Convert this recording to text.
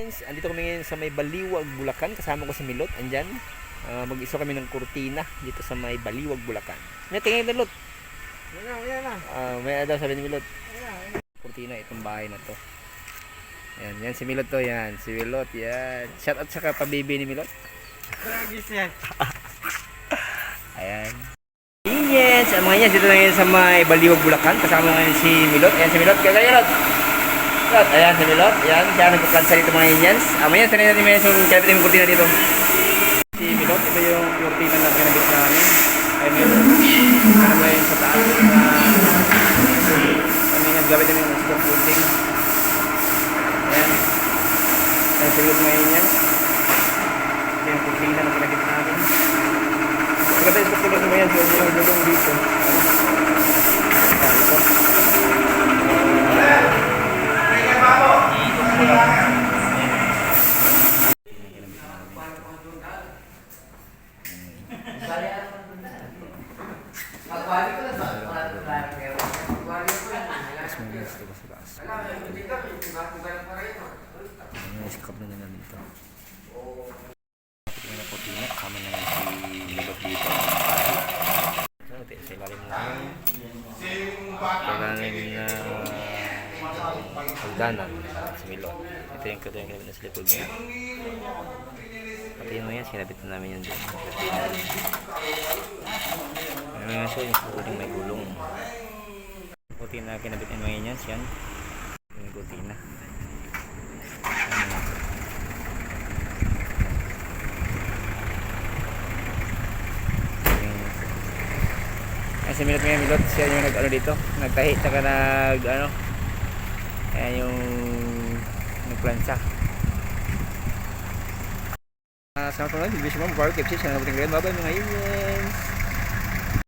Andito kami ngayon sa may Baliwag, Bulacan. Kasama ko si Milot. Andyan. Mag-iso kami ng kurtina dito sa may Baliwag, Bulacan. May tingin na Milot. Yan na. May daw sabi ni Milot. Kurtina itong bahay na to. Yan si Milot to. Yan si Milot. Yan. Shout out sa kapabibi ni Milot. Tragis yan. Ayan. Yes, mga yan dito na ngayon sa may Baliwag, Bulacan. Kasama ngayon si Milot. Ayan si Milot. Kaya Milot. Ayan si Milot. Ayan, siya nagpaplansa dito mga Indians. Ayan, sanay natin yung kalapit yung kurtina dito. Si Milot, ito yung kurtina na pinabit namin. Ayan yun. Ano ba yun sa taas? Kami naggamit namin yung scaffolding. Ayan. Ayan si Milot mga Indians. Ito yung kurtina na pinabit namin. Pagkata yung scaffolding mga yan, yung dulong dito. Ito. Isikap na namin ito. Tingnan na po tingnan. Kasama na si Milot dito. Sa ilalim na hagdanan si Milot. Ito yung kinabit na sa likod niya. Pati yun yan, sinabit na namin yun doon. Ngayon siya yung kukuling may gulong. Puti na kinabit na mga yan, yan. Yung kutina. Si Milot ngayon, Milot, siya yung nag-ano dito, nagtahi, saka nag-ano, ayan yung nagplansa. Sama po lang, bibis mo, barbecue, siya, bye bye mga Indians.